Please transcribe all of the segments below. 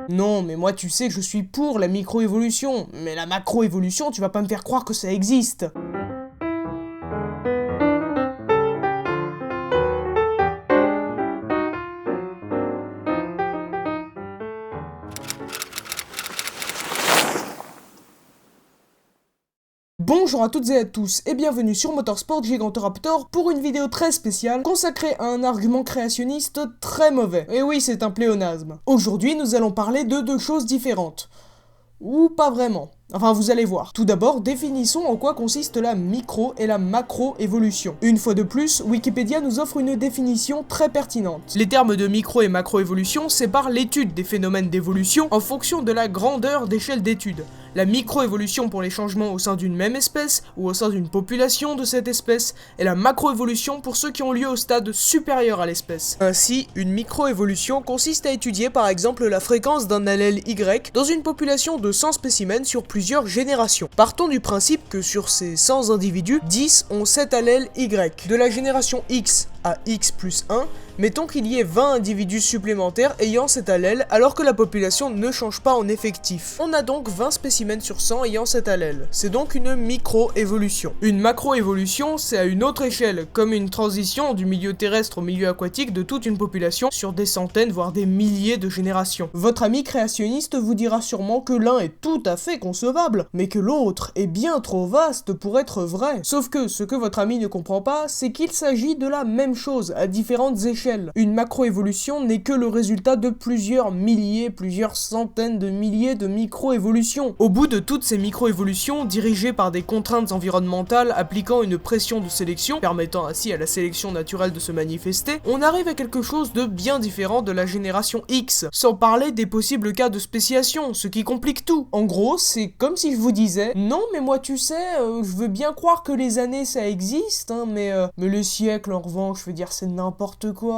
Non, mais moi tu sais que je suis pour la microévolution, mais la macroévolution, tu vas pas me faire croire que ça existe. Bonjour à toutes et à tous et bienvenue sur Motorsport Gigantoraptor pour une vidéo très spéciale consacrée à un argument créationniste très mauvais. Et oui, c'est un pléonasme. Aujourd'hui, nous allons parler de deux choses différentes. Ou pas vraiment. Enfin, vous allez voir. Tout d'abord, définissons en quoi consiste la micro et la macro-évolution. Une fois de plus, Wikipédia nous offre une définition très pertinente. Les termes de micro et macro-évolution séparent l'étude des phénomènes d'évolution en fonction de la grandeur d'échelle d'étude. La microévolution pour les changements au sein d'une même espèce ou au sein d'une population de cette espèce, et la macroévolution pour ceux qui ont lieu au stade supérieur à l'espèce. Ainsi, une microévolution consiste à étudier par exemple la fréquence d'un allèle Y dans une population de 100 spécimens sur plusieurs générations. Partons du principe que sur ces 100 individus, 10 ont cet allèle Y. De la génération X à X plus 1, mettons qu'il y ait 20 individus supplémentaires ayant cet allèle alors que la population ne change pas en effectif. On a donc 20 spécimens sur 100 ayant cet allèle. C'est donc une micro-évolution. Une macro-évolution, c'est à une autre échelle, comme une transition du milieu terrestre au milieu aquatique de toute une population sur des centaines voire des milliers de générations. Votre ami créationniste vous dira sûrement que l'un est tout à fait concevable, mais que l'autre est bien trop vaste pour être vrai. Sauf que ce que votre ami ne comprend pas, c'est qu'il s'agit de la même chose à différentes échelles. Une macroévolution n'est que le résultat de plusieurs milliers, plusieurs centaines de milliers de microévolutions. Au bout de toutes ces microévolutions, dirigées par des contraintes environnementales appliquant une pression de sélection, permettant ainsi à la sélection naturelle de se manifester, on arrive à quelque chose de bien différent de la génération X, sans parler des possibles cas de spéciation, ce qui complique tout. En gros, c'est comme si je vous disais « Non, mais moi tu sais, je veux bien croire que les années ça existe, hein, mais le siècle en revanche, je veux dire, c'est n'importe quoi.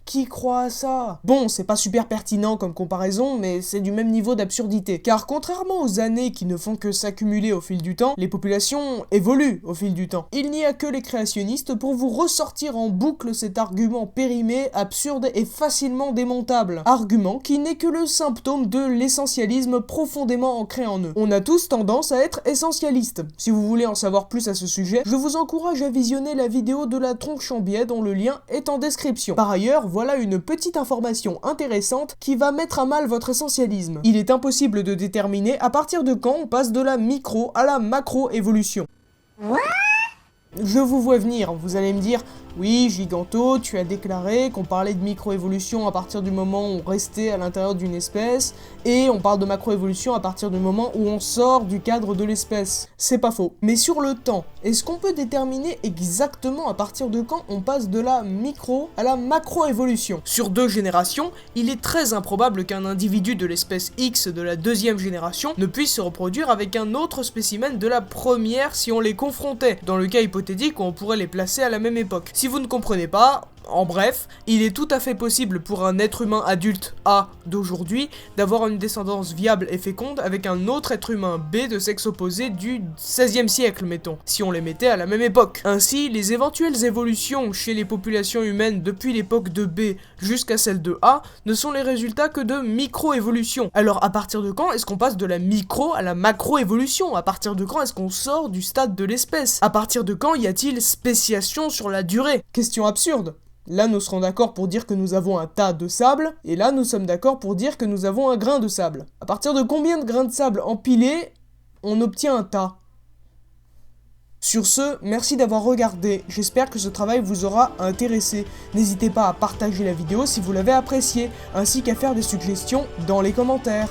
Qui croit à ça? Bon, c'est pas super pertinent comme comparaison, mais c'est du même niveau d'absurdité. Car contrairement aux années qui ne font que s'accumuler au fil du temps, les populations évoluent au fil du temps. Il n'y a que les créationnistes pour vous ressortir en boucle cet argument périmé, absurde et facilement démontable. Argument qui n'est que le symptôme de l'essentialisme profondément ancré en eux. On a tous tendance à être essentialistes. Si vous voulez en savoir plus à ce sujet, je vous encourage à visionner la vidéo de la tronche en biais dont le lien est en description. Par ailleurs, voilà une petite information intéressante qui va mettre à mal votre essentialisme. Il est impossible de déterminer à partir de quand on passe de la micro à la macro-évolution. Je vous vois venir, vous allez me dire « Oui, Giganto, tu as déclaré qu'on parlait de microévolution à partir du moment où on restait à l'intérieur d'une espèce, et on parle de macroévolution à partir du moment où on sort du cadre de l'espèce. » C'est pas faux. Mais sur le temps, est-ce qu'on peut déterminer exactement à partir de quand on passe de la micro à la macroévolution? Sur 2 générations, il est très improbable qu'un individu de l'espèce X de la 2e génération ne puisse se reproduire avec un autre spécimen de la première si on les confrontait, dans le cas hypothétique où on pourrait les placer à la même époque. Si vous ne comprenez pas, en bref, il est tout à fait possible pour un être humain adulte A d'aujourd'hui d'avoir une descendance viable et féconde avec un autre être humain B de sexe opposé du XVIe siècle, mettons, si on les mettait à la même époque. Ainsi, les éventuelles évolutions chez les populations humaines depuis l'époque de B jusqu'à celle de A ne sont les résultats que de micro-évolutions. Alors à partir de quand est-ce qu'on passe de la micro à la macro-évolution? À partir de quand est-ce qu'on sort du stade de l'espèce? À partir de quand y a-t-il spéciation sur la durée? Question absurde. Là, nous serons d'accord pour dire que nous avons un tas de sable, et là, nous sommes d'accord pour dire que nous avons un grain de sable. À partir de combien de grains de sable empilés, on obtient un tas? Sur ce, merci d'avoir regardé, j'espère que ce travail vous aura intéressé. N'hésitez pas à partager la vidéo si vous l'avez appréciée, ainsi qu'à faire des suggestions dans les commentaires.